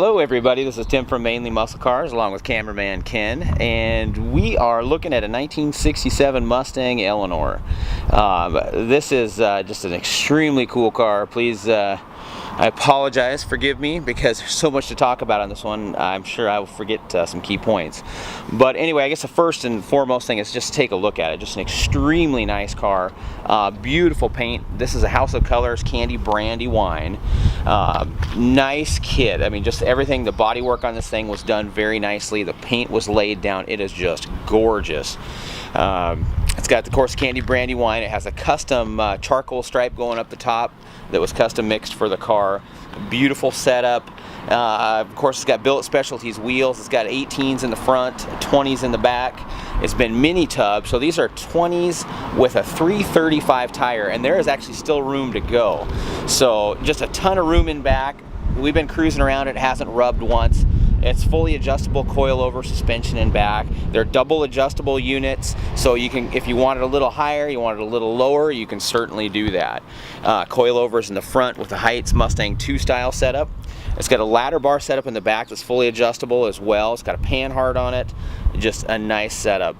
Hello everybody, this is Tim from Mainly Muscle Cars along with cameraman Ken, and we are looking at a 1967 Mustang Eleanor. This is just an extremely cool car. Please, I apologize, forgive me, because there's so much to talk about on this one. I'm sure I will forget some key points. But anyway, I guess the first and foremost thing is just take a look at it. Just an extremely nice car. Beautiful paint. This is a House of Colors Candy Brandy wine. Nice kit. I mean, just everything, the bodywork on this thing was done very nicely. The paint was laid down. It is just gorgeous. It's got, of course, Candy Brandy wine. It has a custom charcoal stripe going up the top that was custom mixed for the car. Beautiful setup. Of course, it's got Billet Specialties wheels. It's got 18s in the front, 20s in the back. It's been mini tub, so these are 20s with a 335 tire, and there is actually still room to go. So just a ton of room in back. We've been cruising around. It hasn't rubbed once. It's fully adjustable coilover suspension in back. They're double adjustable units, so you can, if you want it a little higher, you want it a little lower, you can certainly do that. Coilovers in the front with the Heights Mustang 2 style setup. It's got a ladder bar setup in the back that's fully adjustable as well. It's got a panhard on it. Just a nice setup.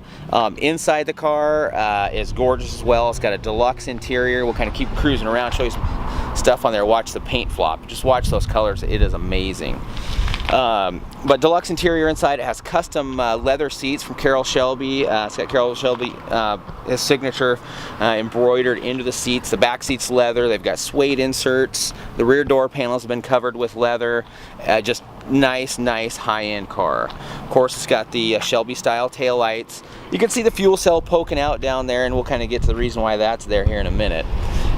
Inside the car is gorgeous as well. It's got a deluxe interior. We'll kind of keep cruising around, show you some stuff on there. Watch the paint flop. Just watch those colors. It is amazing. But deluxe interior inside. It has custom leather seats from Carroll Shelby. It's got Carroll Shelby, his signature embroidered into the seats. The back seats leather. They've got suede inserts. The rear door panels have been covered with leather. Just nice high-end car. Of course, it's got the Shelby style tail lights. You can see the fuel cell poking out down there, and we'll kind of get to the reason why that's there here in a minute.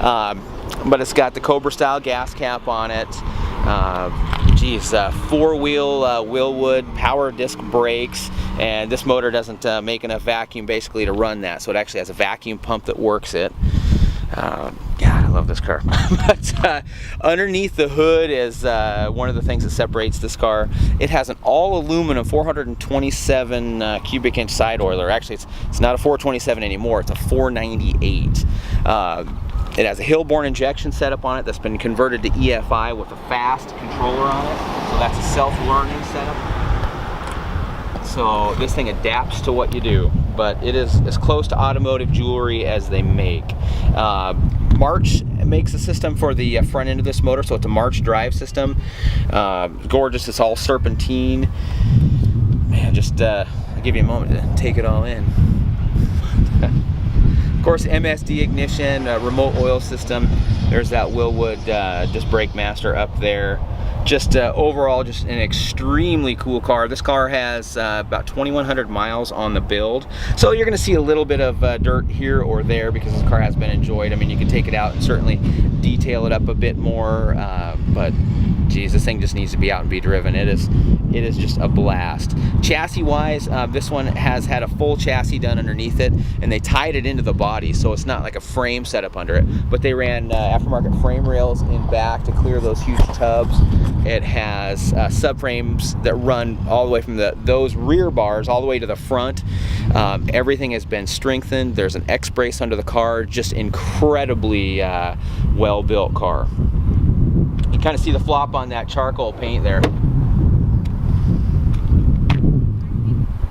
But it's got the Cobra style gas cap on it. Four-wheel Willwood power disc brakes, and this motor doesn't make enough vacuum basically to run that, so it actually has a vacuum pump that works it. God, I love this car. But underneath the hood is one of the things that separates this car. It has an all aluminum 427 cubic inch side oiler. Actually, it's not a 427 anymore, it's a 498. It has a Hillborn injection setup on it that's been converted to EFI with a fast controller on it. So that's a self-learning setup. So this thing adapts to what you do, but it is as close to automotive jewelry as they make. March makes a system for the front end of this motor, so it's a March drive system. Gorgeous, it's all serpentine. Man, just I'll give you a moment to take it all in. Of course, MSD ignition, remote oil system. There's that Willwood just brake master up there. Just overall, just an extremely cool car. This car has about 2,100 miles on the build, so you're going to see a little bit of dirt here or there because this car has been enjoyed. I mean, you can take it out and certainly detail it up a bit more, but geez, this thing just needs to be out and be driven. It is just a blast. Chassis wise, this one has had a full chassis done underneath it, and they tied it into the body, so it's not like a frame setup under it, but they ran aftermarket frame rails in back to clear those huge tubs. It has subframes that run all the way from those rear bars all the way to the front. Everything has been strengthened. There's an X-brace under the car. Just incredibly well-built car. You kind of see the flop on that charcoal paint there.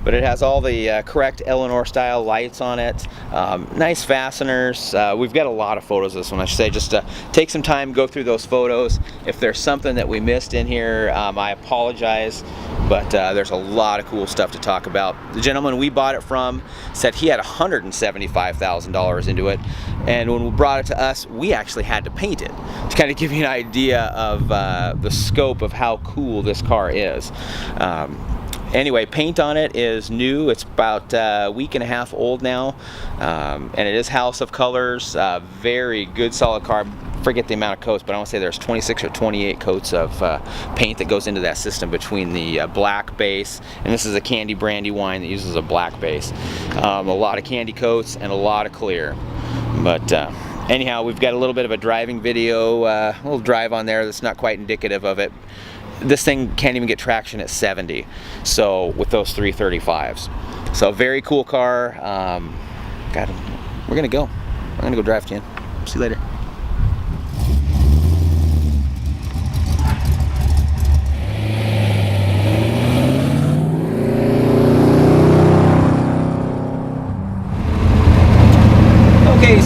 But it has all the correct Eleanor style lights on it. Nice fasteners. We've got a lot of photos of this one, I should say. Just take some time, go through those photos. If there's something that we missed in here, I apologize, but there's a lot of cool stuff to talk about. The gentleman we bought it from said he had $175,000 into it, and when we brought it to us, we actually had to paint it to kind of give you an idea of the scope of how cool this car is. Anyway, paint on it is new. It's about a week and a half old now, and it is House of Colors. Very good, solid car. Forget the amount of coats, but I want to say there's 26 or 28 coats of paint that goes into that system between the black base, and this is a Candy Brandy wine that uses a black base. A lot of candy coats and a lot of clear. But anyhow, we've got a little bit of a driving video, a little drive on there that's not quite indicative of it. This thing can't even get traction at 70, so with those 335s. So very cool car. God, we're gonna go. I'm gonna go drive, Ken. See you later.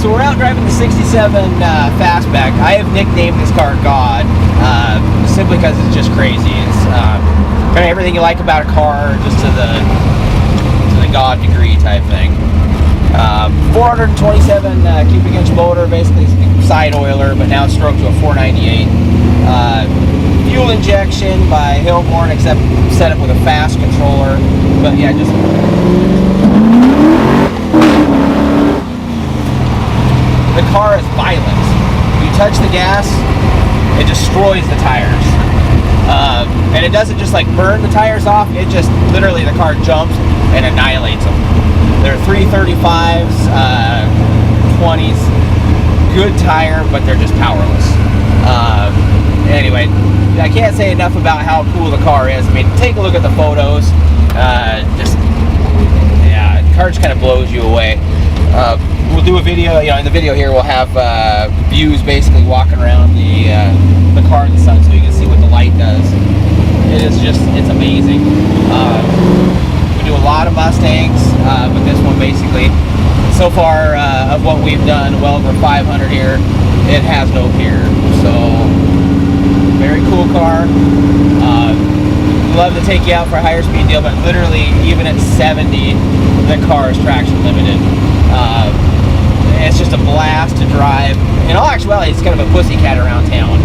So we're out driving the 67 Fastback. I have nicknamed this car God, simply because it's just crazy. It's kind of everything you like about a car, just to the God degree type thing. 427 cubic inch motor, basically side oiler, but now it's stroked to a 498. Fuel injection by Hilborn, except set up with a fast controller. But yeah, just the car is violent. You touch the gas, it destroys the tires. And it doesn't just like burn the tires off, it just literally the car jumps and annihilates them. They're 335s, 20s, good tire, but they're just powerless. Anyway, I can't say enough about how cool the car is. I mean, take a look at the photos. Yeah, the car just kind of blows you away. We'll do a video, in the video here we'll have views basically walking around the car in the sun so you can see what the light does. It's amazing. We do a lot of Mustangs, but this one basically, so far of what we've done, well over 500 here, it has no peer. So, very cool car. Love to take you out for a higher speed deal, but literally even at 70, the car is traction limited. It's just a blast to drive. In all actuality, it's kind of a pussycat around town.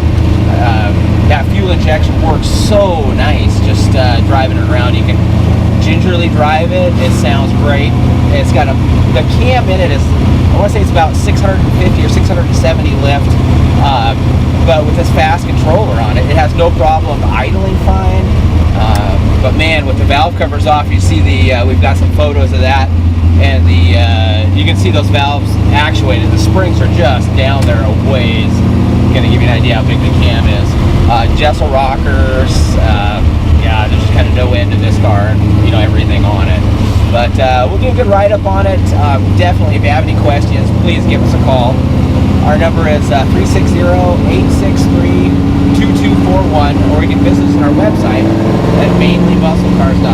That fuel injection works so nice, just driving it around. You can gingerly drive it. It sounds great. It's got the cam in it is, I want to say it's about 650 or 670 lift, but with this fast controller on it, it has no problem idling fine. But man, with the valve covers off, you see we've got some photos of that, and you can see those valves actuated. The springs are just down there a ways. Going to give you an idea how big the cam is. Jessel rockers, yeah, there's just kind of no end to this car, and everything on it. But we'll do a good write-up on it. Definitely, if you have any questions, please give us a call. Our number is 360-863-2241, or you can visit us on our website at mainlymusclecars.com.